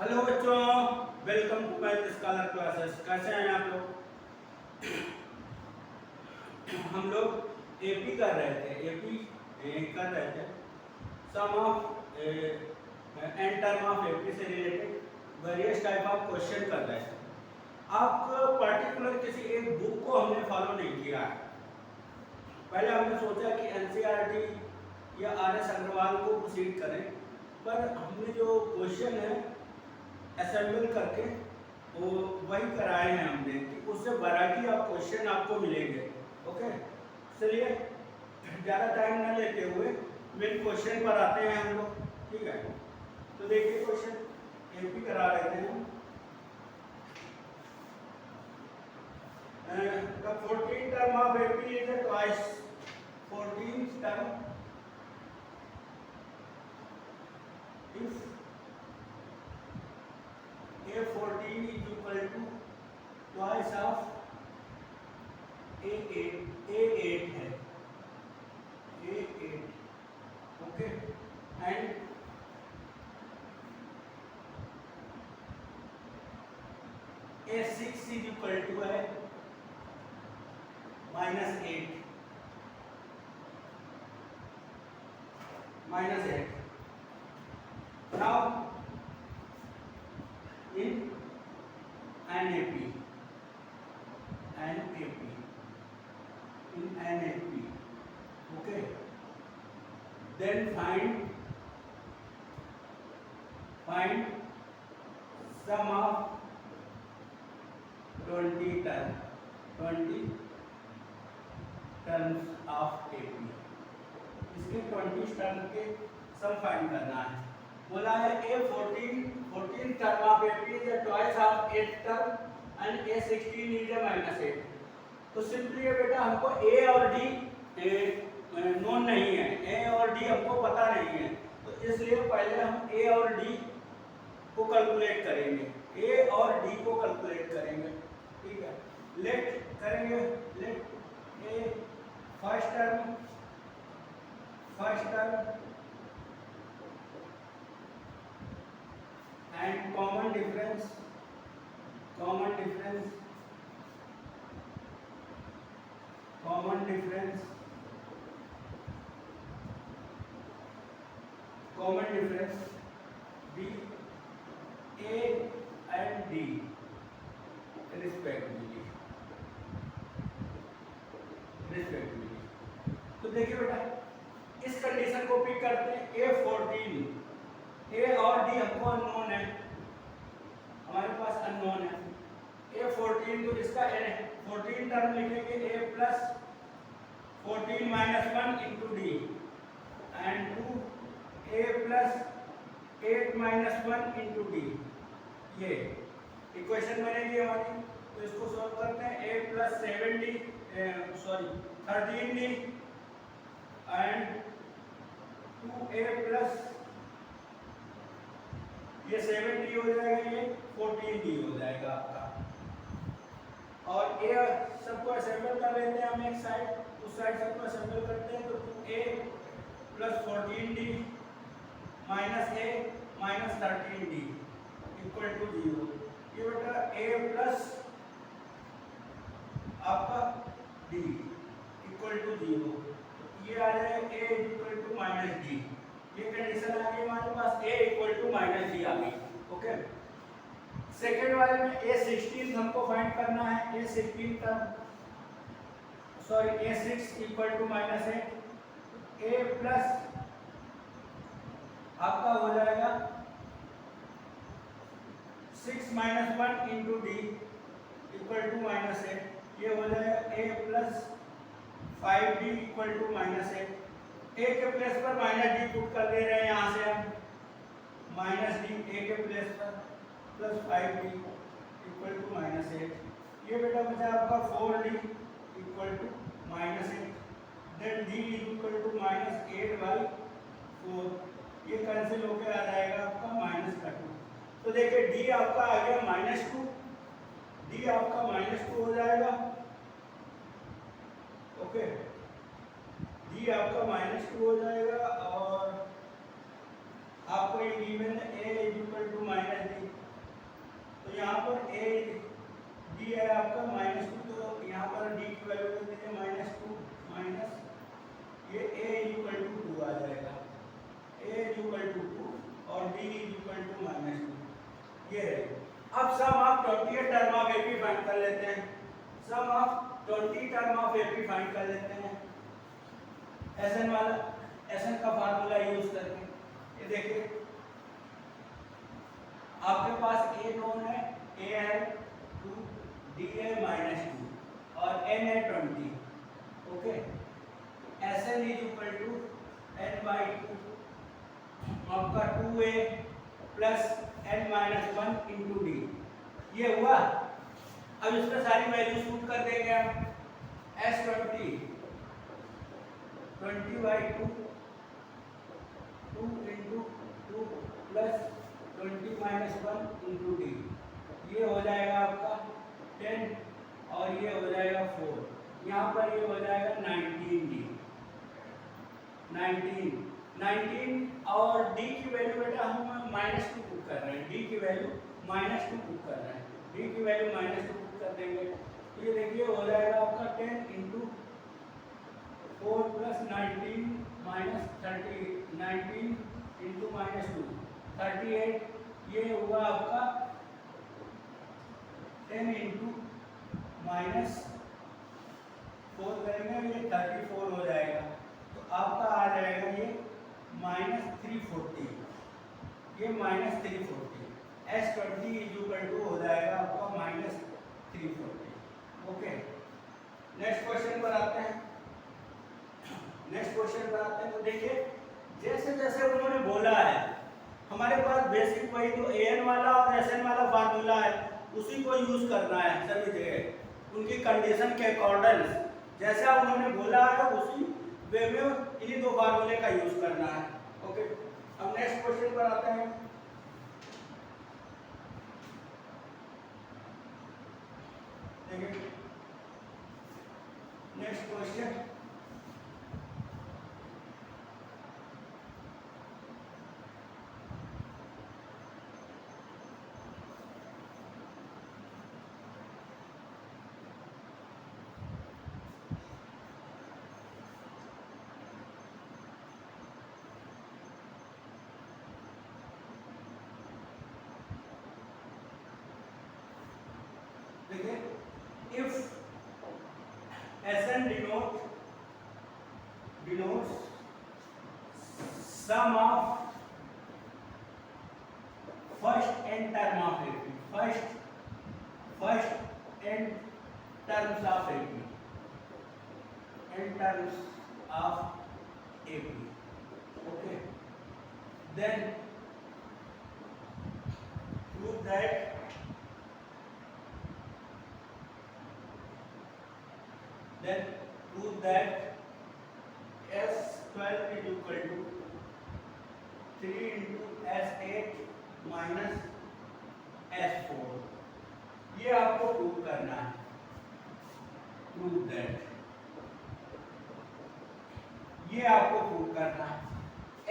Hello बच्चों, welcome to my scholar classes. कैसे हैं आप लोग? हम लोग एपी कर रहे थे, एपी कर रहे थे sum of N term of AP से related various type of question कर रहे थे। आप पर्टिकुलर किसी एक बुक को हमने फॉलो नहीं किया है। पहले हमने सोचा कि एनसीईआरटी या आर.एस. अग्रवाल को प्रोसीड करें, पर हमने जो क्वेश्चन है असेंबल करके वो वही कराए हैं हमने कि उससे वैरायटी ऑफ क्वेश्चन आपको मिलेंगे। ओके, चलिए ज़्यादा टाइम न लेते हुए मेन क्वेश्चन पर आते हैं हम लोग। ठीक है, तो देखिए क्वेश्चन एपी करा रहे थे हम। The 14th term of AP is twice 14th term if A14 is equal to twice of A8 है A8, okay, and A6 is equal to है -8 now in NAP okay, then find sum of 20 terms of AP। इसके 20 term के sum find करना है। बोला है A14 term of AP is twice of 8 term and A16 is -8। तो simply ये बेटा हमको A और D नोन नहीं है, A और D हमको पता नहीं है, तो इसलिए पहले हम A और D को कैलकुलेट करेंगे, A और D को कैलकुलेट करेंगे। ठीक है, लेट करेंगे, let A first term and common difference B A and D respectively। तो देखिए बेटा इस कंडीशन को पिक करते हैं। A14 A और D हमको अननोन है, हमारे पास अननोन है A14, तो इसका 14 टर्म लिखेंगे A plus 14 minus 1 into D and 2 A plus 8 minus 1 into D. ये इक्वेशन बनेगी हमारी, तो इसको सॉल्व करते हैं। A plus 13D and 2A plus ये 7D हो जाएगा, ये 14D हो जाएगा आपका। और A सबको असेंबल कर लेते हैं हम एक साइड, उस साइड सबको असेंबल करते हैं, तो 2A plus 14D minus A minus 13D equal to 0। ये बेटा A प्लस आपका D इक्वल टू 0, ये आ जाएगा A equal to minus D। ये कंडीशन आ गई हमारे पास, A equal to minus D आ गई। ओके, सेकेंड वाले में A16 हमको फाइंड करना है। A16 term A6 equal to -8, A plus आपका हो जाएगा 6 minus 1 into D equal to -8, ये हो जाएगा A plus 5D equal to -8। A के प्लेस पर -D पुट कर दे रहे हैं, यहाँ से हम -D A के प्लेस पर प्लस 5D इक्वल टू -8। ये बेटा बचा आपका 4D equal to -8, then D equal to -8/4। ये कैंसिल होकर आ जाएगा आपका -2। तो देखिए D आपका आ गया -2, D आपका -2 हो जाएगा। ओके, D आपका -2 हो जाएगा और आपको ये given A equal to -D यहाँ पर ए डी है आपका -2, तो यहाँ पर डी की वैल्यू दे दीजिए -2 माइनस ये a इक्वल टू 2 आ जाएगा, a इक्वल टू 2 और d इक्वल टू -2 ये है। अब sum of 20 term of AP find कर लेते हैं, sum of 20 term of AP find कर लेते हैं SN वाला, SN का फार्मूला यूज करके। ये देखिए आपके पास a नोन है, a है 2, d है -2 और n है 20। Okay, Sn is equal to n/2 आपका 2a plus n-1 into D, ये हुआ। अब इसमें सारी वैल्यू पुट कर देंगे हम। S20 20/2 2 into 2 plus 20-1 into D, ये हो जाएगा आपका 10 और ये हो जाएगा 4, यहाँ पर ये हो जाएगा 19D 19 और d की वैल्यू बेटा हम -2 पुट कर रहे हैं, d की वैल्यू -2 पुट कर रहे हैं, d की वैल्यू -2 पुट कर देंगे। ये देखिए हो जाएगा आपका 10 इंटू 4 प्लस 19 माइनस 30 19 इंटू -2 38, ये हुआ आपका 10 इंटू -4 करेंगे, ये 34 हो जाएगा। तो आपका आ जाएगा ये -340, ये -340 S20 इक्वल टू हो जाएगा आपका -340। ओके, नेक्स्ट क्वेश्चन पर आते हैं। तो देखिए जैसे जैसे उन्होंने बोला है, हमारे पास बेसिक वही तो AN वाला और SN वाला फार्मूला है, उसी को यूज करना है सभी जगह, उनकी कंडीशन के अकॉर्डिंग जैसा उन्होंने बोला है उसी वे में इन्हीं दो फार्मूले का यूज करना है। ओके, अब नेक्स्ट क्वेश्चन पर आते हैं। देखिए next question, if SN denotes sum of first n term of AP, first n terms of AP, okay, then prove that S12 is equal to 3 into S8 minus S4, ये आपको prove करना है। Prove that, ये आपको prove करना है।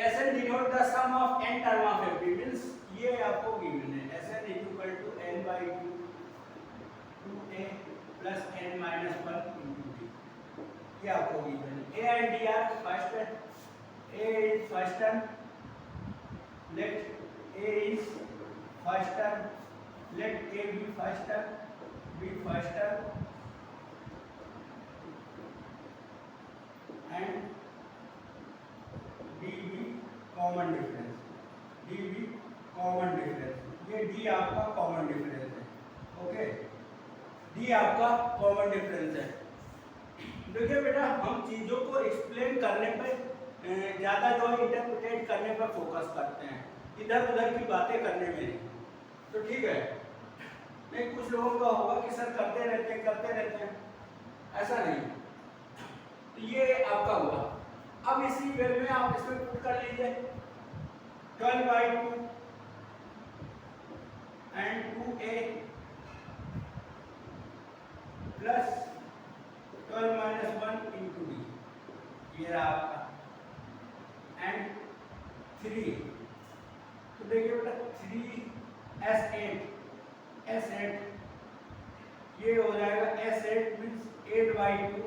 SN denote the sum of n term of AP, means ये आपको गिवन है SN is equal to n/2 2a plus n-1 into d, ये आपको गिवन है। A and D are first, A is first term, let A is first term, let A be first term, B first term and D be common difference, ये D आपका common difference है। Okay, D आपका common difference है। देखिए बेटा, हम चीज़ों को एक्सप्लेन करने पे ज़्यादा जो इंटरप्रिटेट करने पर फोकस करते हैं, इधर उधर की बातें करने में नहीं। तो ठीक है, नहीं कुछ लोगों का होगा कि सर करते रहते हैं, ऐसा नहीं। तो ये आपका हुआ। अब इसी वे में आप इसमें पुट कर लीजिए 12/2 and 2a plus 12-1 into d, ये रहा आपका, एंड 3। तो देखिए बेटा 3 S8 S8 ये हो जाएगा S8 मीन्स 8/2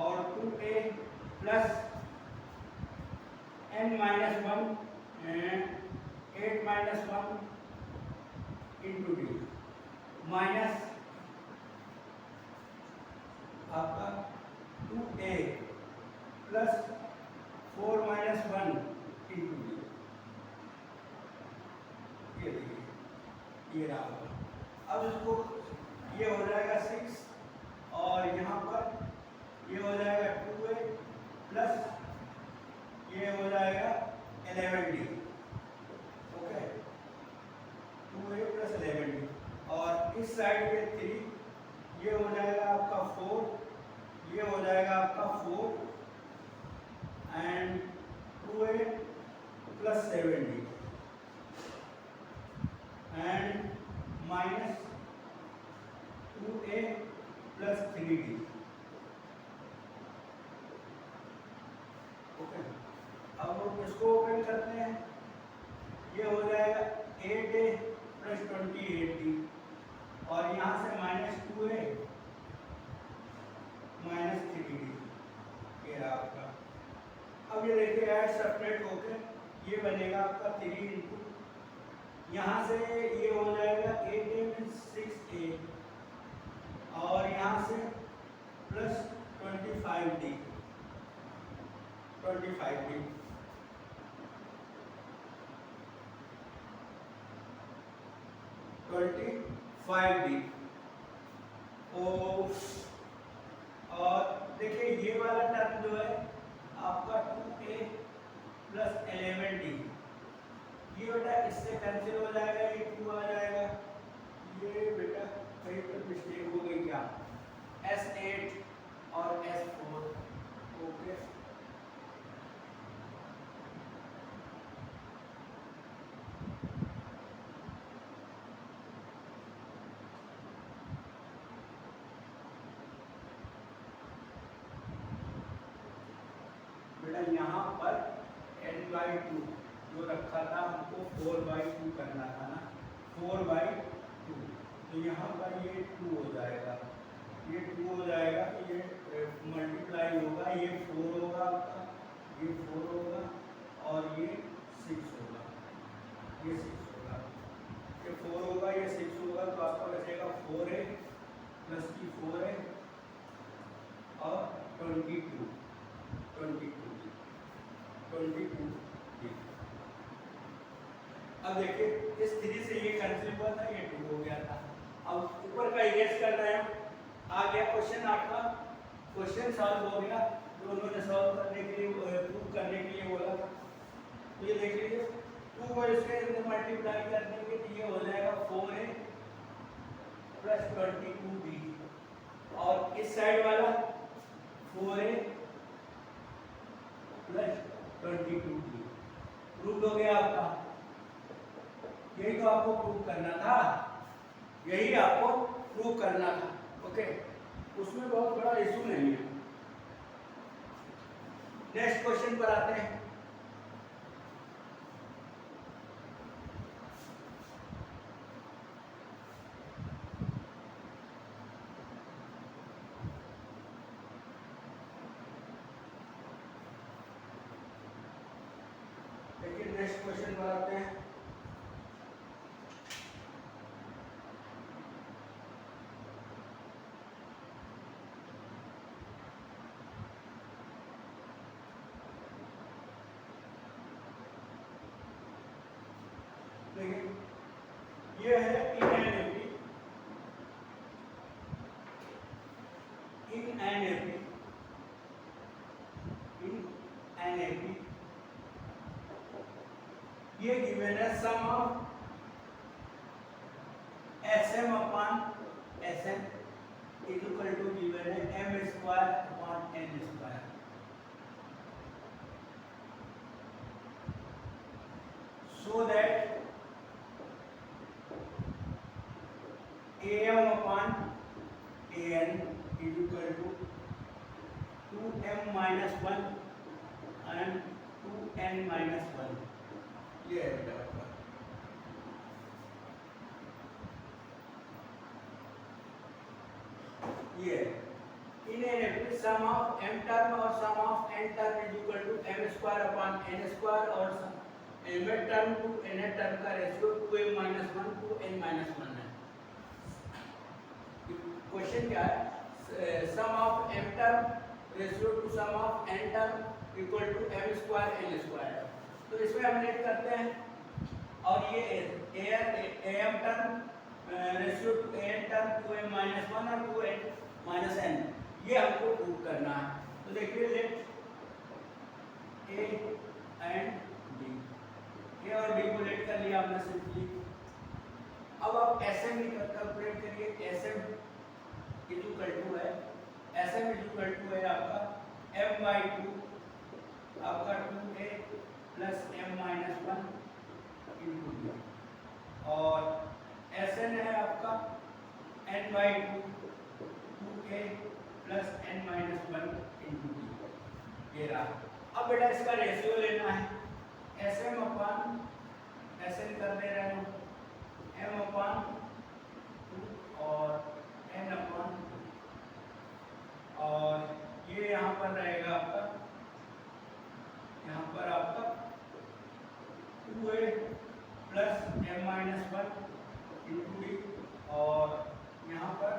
और 2a plus n-1 8-1 into D minus आपका 2a प्लस 4-1 इंटू डी। ये देखिए ये रहा होगा। अब इसको ये हो जाएगा 6 और यहाँ पर ये हो जाएगा 2a प्लस ये हो जाएगा 11d। Okay 2a plus 11d और इस साइड ये 3 ये हो जाएगा आपका 4 ये हो जाएगा आपका 4 and 2a plus 7d and minus 2a plus 3d। Okay अब इसको ओपन करते हैं। ये हो जाएगा 8a प्लस 28d और यहाँ से माइनस 2a माइनस 3d ये रहा आपका। अब ये देखिए ऐड सेपरेट होके ये बनेगा आपका 3 इंटू यहाँ से ये हो जाएगा 8a मीन्स 6a और यहाँ से प्लस 25d 25d और देखिए ये वाला टर्म जो है आपका 2a प्लस 11d ये बेटा इससे कैंसिल हो जाएगा ये 2 आ जाएगा। ये बेटा कहीं पर मिस्टेक हो गई क्या S8 और S4 ओके बेटा यहाँ पर n/2 जो रखा था हमको 4/2 करना था ना 4/2 तो यहाँ पर ये 2 हो जाएगा ये 2 हो जाएगा तो ये मल्टीप्लाई होगा ये 4 होगा आपका ये 4 होगा और ये 6 होगा ये 6 होगा ये 4 होगा ये 6 होगा तो आपका बचेगा 4a प्लस की 4a और 22 अब देखिए इस 3 से ये कैंसिल हुआ था ये 2 हो गया था। अब ऊपर का इरेज कर रहे हैं आ गया क्वेश्चन आपका क्वेश्चन सॉल्व हो गया जो उन्होंने सॉल्व करने के लिए प्रूव करने के लिए बोला था। तो ये देख लीजिए 2 को इसके मल्टीप्लाई कर देंगे तो ये हो जाएगा 4a प्लस 22b और इस साइड वाला 4a प्लस 22b प्रूव हो गया आपका। यही तो आपको प्रूव करना था यही आपको प्रूव करना था। ओके उसमें बहुत बड़ा इशू नहीं है। नेक्स्ट क्वेश्चन पर आते हैं। देखिए नेक्स्ट क्वेश्चन पर आते हैं। ये है in an AP ये गिवन है sum of SM upon SN is equal to given है m² upon n²। so that AM upon AN is equal to 2m minus 1 and 2n minus 1 ये है बेटा आपका। ये in N F sum of m term और sum of n term is equal to m square upon n square और m term two n term का ratio 2m - 1 two n - 1 है। Question क्या है, sum of m term ratio to sum of n term equal to m square n square. तो इसमें हम let करते हैं और ये am term ratio to n term 2m - 1 और 2n - n ये हमको प्रूव करना है। तो देखिए let a and b, a और b को लेट कर लिया हमने सिंपली। अब आप sm कैलकुलेट करिए। sm इज इक्वल टू है, sm इज इक्वल टू है आपका m/2 आपका 2a plus m - 1 into b और Sn है आपका n/2 2a plus n - 1 into b। ये रहा। अब बेटा इसका रेशियो लेना है, Sm अपॉन Sn कर दे रहे हैं m अपॉन 2 और n अपॉन 2 और ये यहाँ पर रहेगा आपका, यहाँ पर आपका 2a plus m - 1 into d और यहाँ पर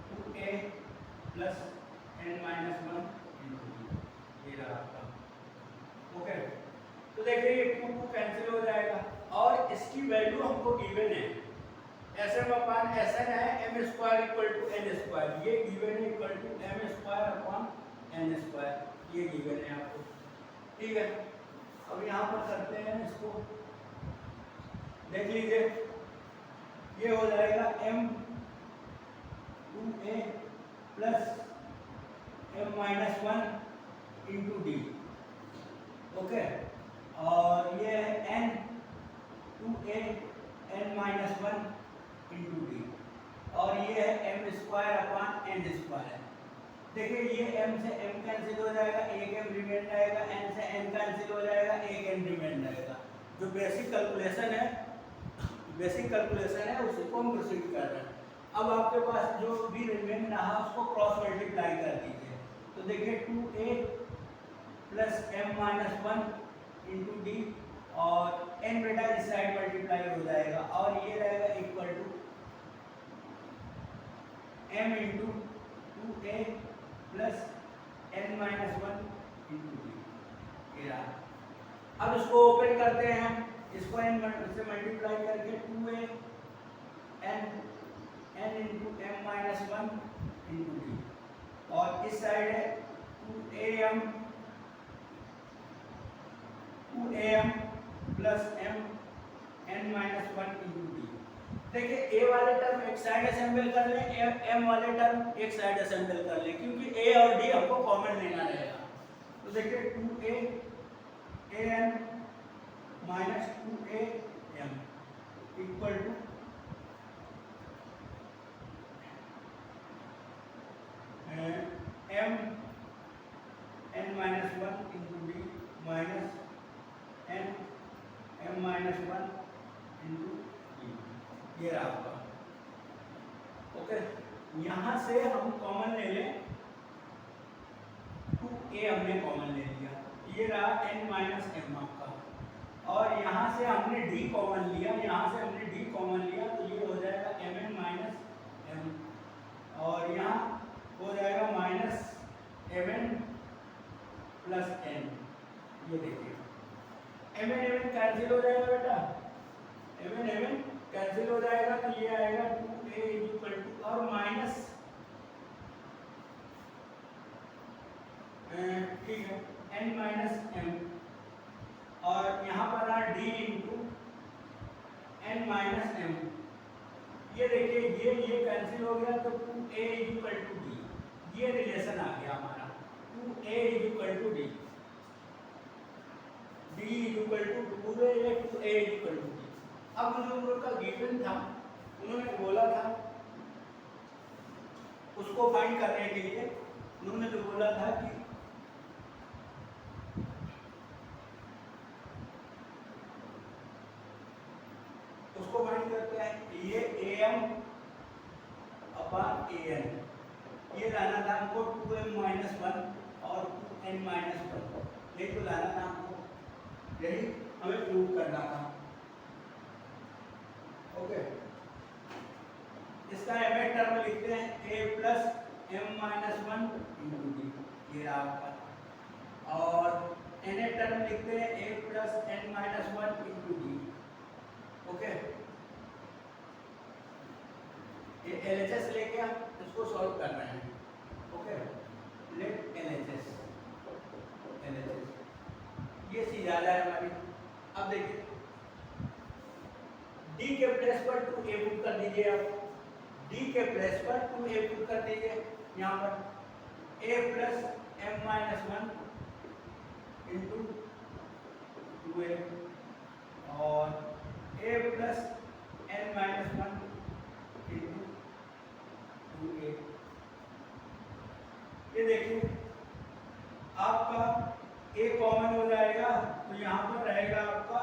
2a plus n - 1 into d। ये रहा आपका। ओके, तो देखिए ये 2 2 कैंसिल हो जाएगा और इसकी वैल्यू हमको गिवन है, Sm अपॉन Sn है m square equal to n square. ये गिवन है equal to m square upon n square, ये गिवन है आपको। ठीक है, अब यहाँ पर करते हैं इसको, देख लीजिए ये हो जाएगा m 2a plus m - 1 into D. Okay, और ये है n 2a n - 1 into D और ये है m square upon n square. देखिए ये m से m कैंसिल हो जाएगा, एक m रिमेंड आएगा, n से n कैंसिल हो जाएगा, एक n रिमेंड आएगा। जो बेसिक कैलकुलेशन है उसी को हम प्रोसीड कर रहे हैं। अब आपके पास जो भी रिमेंड रहा उसको क्रॉस मल्टीप्लाई कर दीजिए। तो देखिए 2a plus m - 1 into D और n बेटा इस साइड मल्टीप्लाई हो जाएगा और ये रहेगा equal to m into 2a plus n - 1 into D. ये रहा। अब इसको ओपन करते हैं, इसको n से मल्टीप्लाई करके 2a n into m - 1 into D और इस साइड है 2am plus m n - 1 into D. देखिए a वाले टर्म एक साइड असेंबल कर लें, m वाले टर्म एक साइड असेंबल कर लें क्योंकि a और d हमको कॉमन लेना रहेगा। तो देखिए 2a an minus 2am equal to m n - 1 into D minus n m - 1 into D. ये रहा आपका। ओके, यहाँ से हम कॉमन ले लें, 2a हमने कॉमन ले लिया, ये रहा n माइनस m आपका और यहाँ से हमने d कॉमन लिया, तो ये हो जाएगा mn माइनस m और यहाँ हो जाएगा माइनस mn प्लस n। ये देखिए mn कैंसिल हो जाएगा बेटा, mn कैंसिल हो जाएगा तो ये आएगा 2a इक्वल टू और माइनस ठीक है n माइनस m और यहाँ पर आ d into n minus m। ये देखिए ये कैंसिल हो गया तो 2a इक्वल टू d, ये रिलेशन आ गया हमारा 2a equal to d, d equal to 2a equal to d। अब जो उनका गिवन था उन्होंने बोला था उसको फाइंड करने के लिए, उन्होंने जो बोला था कि उसको फाइंड करते हैं, ये am अपॉन an ये लाना था हमको 2m-1 और 2n-1, ये तो लाना था हमको, यही हमें प्रूव करना था। ओके, इसका एम टर्म लिखते हैं a plus m-1 into D, ये रहा आपका, और n टर्म लिखते हैं a plus n-1 into D. Okay, ये LHS लेके हम इसको सॉल्व कर रहे हैं। ओके, लेट LHS, ये चीज आ जाए हमारी। अब देखिए d के प्लेस पर 2a पुट कर दीजिए, आप d के प्लेस पर 2a पुट कर दीजिए, यहाँ पर a plus m-1 into 2a और a plus n-1 into 2a। ये देखिए आपका a कॉमन हो जाएगा, तो यहाँ पर रहेगा आपका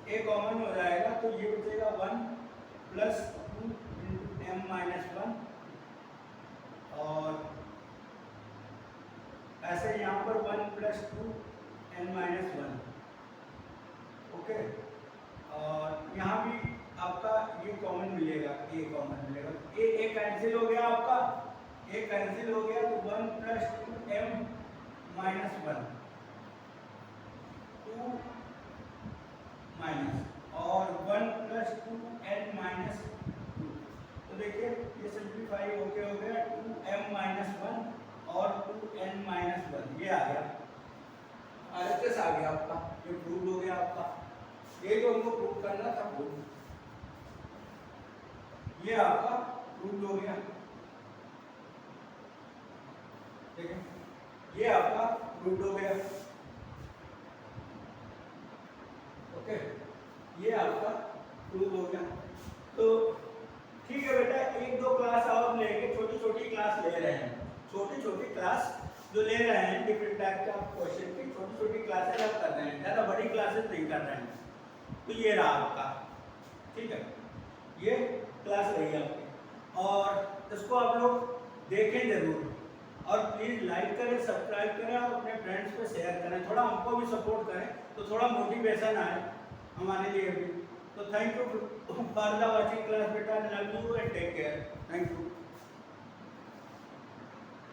a कॉमन हो जाएगा, तो ये बचेगा 1 प्लस 2 इंटू m-1 और ऐसे यहाँ पर 1 प्लस 2 n-1। ओके, और यहाँ भी आपका ये कॉमन मिलेगा, a कॉमन मिलेगा, a कैंसिल हो गया आपका, a कैंसिल हो गया, तो 1 प्लस 2 m-1 2 माइनस और 1 प्लस 2 n-2, तो देखिए ये सिंप्लीफाई होके हो गया 2m-1 और 2n-1, ये आ गया, RHS आ गया आपका, ये प्रूव हो गया आपका। ये जो हमको प्रूव करना था प्रूव, ये आपका प्रूव हो गया, ठीक है, ये आपका प्रूव हो गया। ओके, ये आपका प्रूव हो गया। तो ठीक है बेटा, एक दो क्लास और लेके, छोटी छोटी क्लास ले रहे हैं, छोटी छोटी क्लास जो ले रहे हैं डिफरेंट टाइप का क्वेश्चन की, छोटी छोटी क्लासेस आप कर रहे हैं, ज़्यादा बड़ी क्लासेस नहीं कर रहे हैं। तो ये रहा आपका, ठीक है, ये क्लास रही आपकी, और इसको आप लोग देखें जरूर, और प्लीज़ लाइक करें, सब्सक्राइब करें और अपने फ्रेंड्स पे शेयर करें, थोड़ा हमको भी सपोर्ट करें, तो थोड़ा मोटिवेशन आए हमारे लिए भी। तो thank you for the watching class बेटा, love you and take care, thank you.